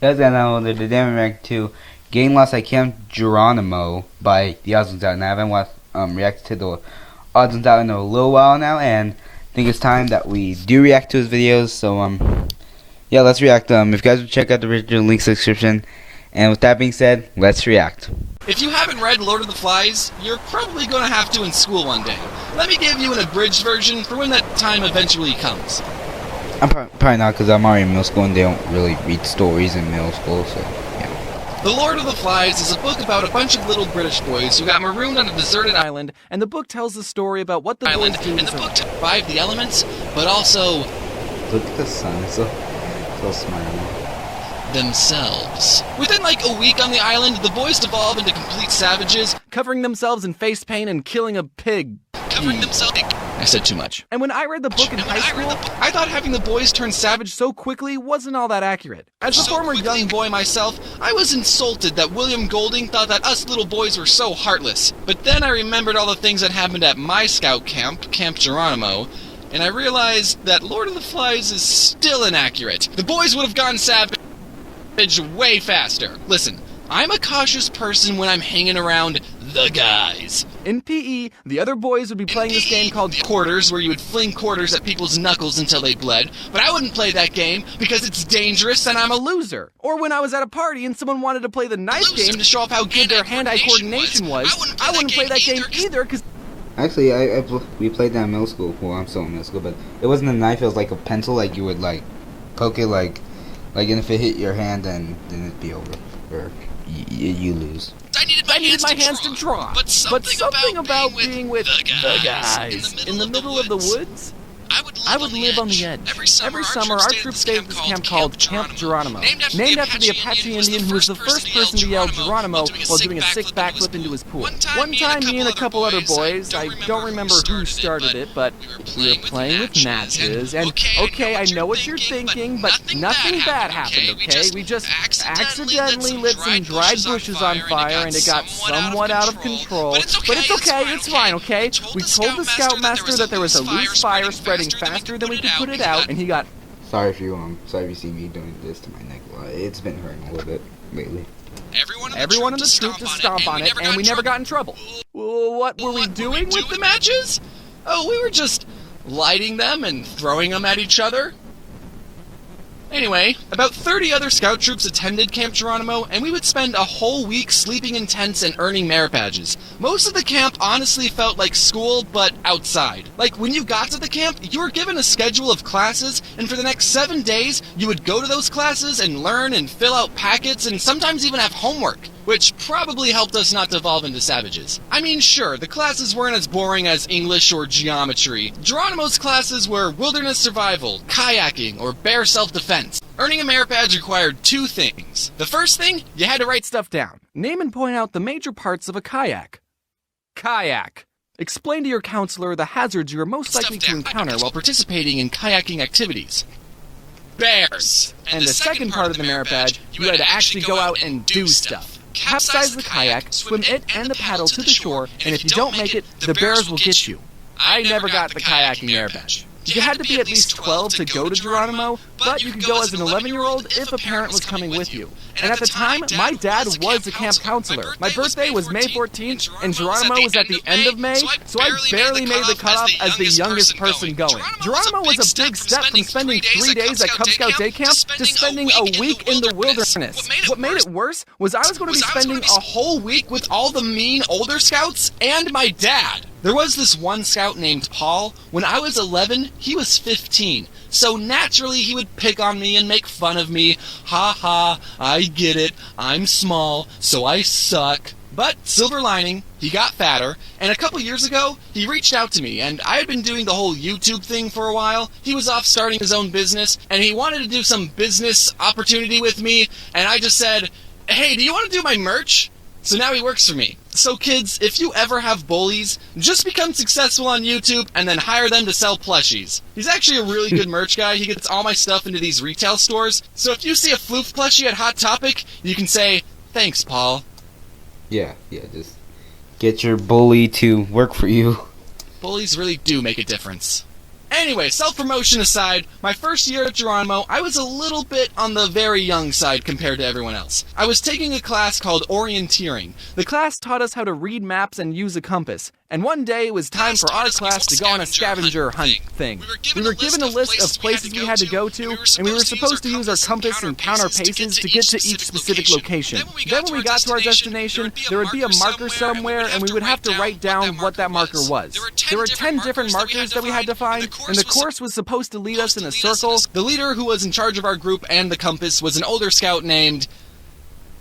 That's and today I'm reacting to Getting Lost at Camp Geronimo by the Odds Out, and I haven't reacted to the Odds Out in a little while now, and I think it's time that we do react to his videos. So yeah, let's react. If you guys would check out the original links in the description. And with that being said, let's react. If you haven't read Lord of the Flies, you're probably going to have to in school one day. Let me give you an abridged version for when that time eventually comes. I'm probably not, because I'm already in middle school and they don't really read stories in middle school, so yeah. The Lord of the Flies is a book about a bunch of little British boys who got marooned on a deserted island, and the book tells the story about what the boys do. And the book survived the elements, but also... Look at the sun, so smart. Themselves. Within like a week on the island, the boys devolve into complete savages, covering themselves in face paint and killing a pig. I said too much. And when I read the book in high school, I thought having the boys turn savage so quickly wasn't all that accurate. As a former young boy myself, I was insulted that William Golding thought that us little boys were so heartless. But then I remembered all the things that happened at my scout camp, Camp Geronimo, and I realized that Lord of the Flies is still inaccurate. The boys would have gone savage way faster. Listen, I'm a cautious person when I'm hanging around the guys. In PE, the other boys would be playing this game called Quarters, where you would fling quarters at people's knuckles until they bled, but I wouldn't play that game because it's dangerous and I'm a loser. Or when I was at a party and someone wanted to play the knife game to show off how good their hand-eye coordination was, I wouldn't play that game either because... Actually, we played that in middle school. Well, I'm still in middle school, but it wasn't a knife, it was like a pencil, like you would like poke it like, and if it hit your hand, then it'd be over, or you lose. I needed my hands to draw. But something about being with the guys in the middle of the woods? I would live on the edge. Every summer, our troop stayed at this camp called Camp Geronimo, named after the Apache Indian who was the first person to yell Geronimo while doing a sick backflip into his pool. One time, me and a couple other boys, I don't remember who started it, but we were playing with matches, and okay, I know what you're thinking, but nothing bad happened, okay? We just accidentally lit some dried bushes on fire, and it got somewhat out of control. But it's okay, it's fine, okay? We told the scoutmaster that there was a loose fire spreading faster than we could put it out, and he got... Sorry if you see me doing this to my neck. It's been hurting a little bit lately. Everyone in the troop to stomp on it, and we never got in trouble. What were we doing with the matches? Oh, we were just lighting them and throwing them at each other. Anyway, about 30 other scout troops attended Camp Geronimo, and we would spend a whole week sleeping in tents and earning merit badges. Most of the camp honestly felt like school, but outside. Like, when you got to the camp, you were given a schedule of classes, and for the next 7 days, you would go to those classes and learn and fill out packets and sometimes even have homework, which probably helped us not devolve into savages. I mean, sure, the classes weren't as boring as English or geometry. Geronimo's classes were wilderness survival, kayaking, or bare self-defense. Earning a merit badge required 2 things. The first thing, you had to write stuff down. Name and point out the major parts of a kayak. Kayak. Explain to your counselor the hazards you are most likely to encounter while participating in kayaking activities. Bears. And the second part of the merit badge, you had to actually go out and do stuff. Capsize the kayak, swim it and the paddle to the shore, and if you don't make it, the bears will get you. I never got the kayaking merit badge. You had to be at least 12 to go to Geronimo, but you could go as an 11-year-old if a parent was coming with you. And at the time, my dad was a camp counselor. My birthday was May 14th, and Geronimo was at the end of May, so I barely made the cutoff as the youngest person going. Geronimo was a big step from spending 3 days at Cub Scout Day Camp to spending a week in the wilderness. What made it worse was I was going to be spending a whole week with all the mean older scouts and my dad. There was this one scout named Paul. When I was 11, he was 15. So naturally he would pick on me and make fun of me. Ha ha, I get it. I'm small, so I suck. But silver lining, he got fatter, and a couple years ago, he reached out to me, and I had been doing the whole YouTube thing for a while. He was off starting his own business, and he wanted to do some business opportunity with me, and I just said, hey, do you want to do my merch? So now he works for me. So kids, if you ever have bullies, just become successful on YouTube and then hire them to sell plushies. He's actually a really good merch guy. He gets all my stuff into these retail stores. So if you see a Floof plushie at Hot Topic, you can say, thanks, Paul. Yeah, just get your bully to work for you. Bullies really do make a difference. Anyway, self-promotion aside, my first year at Geronimo, I was a little bit on the very young side compared to everyone else. I was taking a class called orienteering. The class taught us how to read maps and use a compass. And one day it was time for our class to go on a scavenger hunt thing. We were given a list of places we had to go to, and we were supposed to use our compass and count our paces to get to each specific location. Then when we got to our destination, there would be a marker somewhere, and we would have to write down what that marker was. There were 10 different markers that we had to find, and the course was supposed to lead us in a circle. The leader who was in charge of our group and the compass was an older scout named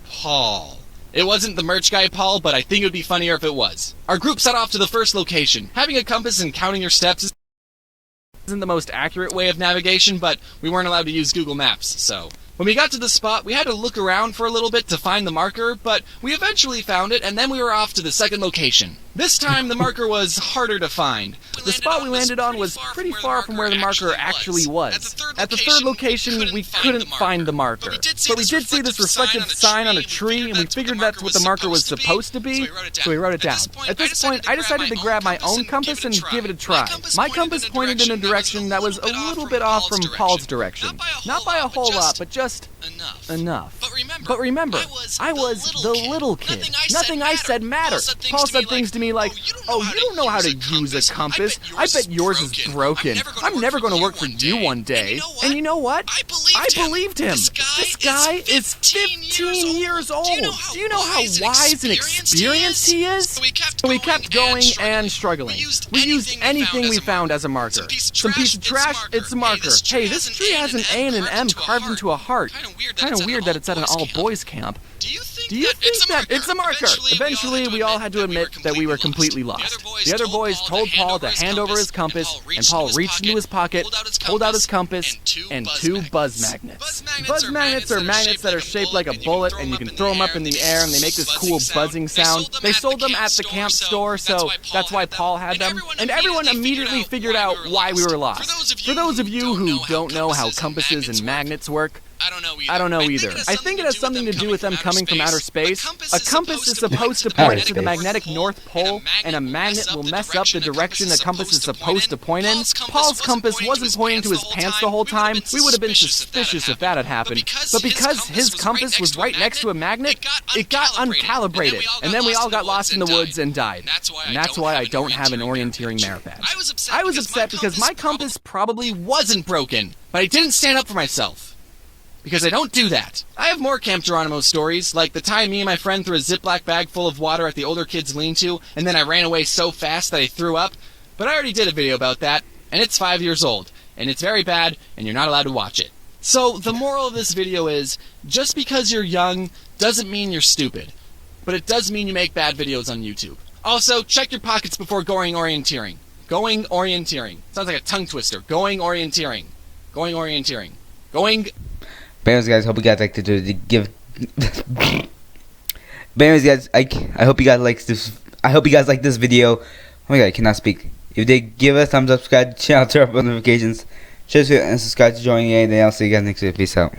Paul. It wasn't the merch guy Paul, but I think it would be funnier if it was. Our group set off to the first location. Having a compass and counting your steps isn't the most accurate way of navigation, but we weren't allowed to use Google Maps, so... When we got to the spot, we had to look around for a little bit to find the marker, but we eventually found it, and then we were off to the second location. This time, the marker was harder to find. The spot we landed on was pretty far from where the marker actually was. At the third location, we couldn't find the marker. But we did see this reflective sign on a tree, and we figured that's what the marker was supposed to be, so we wrote it down. At this point, I decided to grab my own compass and give it a try. My compass pointed in a direction that was a little bit off from Paul's direction. Not by a whole lot, but just enough. But remember, I was the little kid. Nothing I said mattered. Paul said things to me like, "Oh, you don't know how to use a compass. I bet yours is broken. I'm never going to work for you one day." And you know what? I believed him. This guy is 15 years old. Do you know how wise and experienced he is? So we kept going and struggling. We used anything we found as a marker. Some piece of trash, it's a marker. Hey, this tree has an A and an M carved into a heart. Kind of weird that it's at an all-boys camp. Do you think that it's a marker? Eventually, we all had to admit that we were completely lost. The other boys told Paul to hand over his compass, and Paul reached into his pocket, pulled out his compass, and 2 buzz magnets. Buzz magnets are magnets that are shaped like a bullet, and you can throw them up in the air, and they make this cool buzzing sound. They sold them at the camp store, so that's why Paul had them. And everyone immediately figured out why we were lost. For those of you who don't know how compasses and magnets work, I don't know either. I think it has something to do with them coming from outer space. A compass is supposed to point to the magnetic North Pole, and a magnet will mess up the direction a compass is supposed to point in. Paul's compass wasn't pointing to his pants the whole time. We would have been suspicious if that had happened. But because his compass was right next to a magnet, it got uncalibrated, and then we all got lost in the woods and died. And that's why I don't have an orienteering merit badge. I was upset because my compass probably wasn't broken, but I didn't stand up for myself. Because I don't do that. I have more Camp Geronimo stories, like the time me and my friend threw a Ziploc bag full of water at the older kid's lean-to, and then I ran away so fast that I threw up. But I already did a video about that, and it's 5 years old, and it's very bad, and you're not allowed to watch it. So the moral of this video is, just because you're young doesn't mean you're stupid. But it does mean you make bad videos on YouTube. Also, check your pockets before going orienteering. Going orienteering. Sounds like a tongue twister. Going orienteering. Going orienteering. Going... But anyways, guys, hope you guys like to give. But anyways, guys, I hope you guys like this. I hope you guys like this video. Oh my god, I cannot speak. If you did, give us a thumbs up, subscribe to the channel, turn on notifications, share and subscribe to join me, and I'll see you guys next week. Peace out.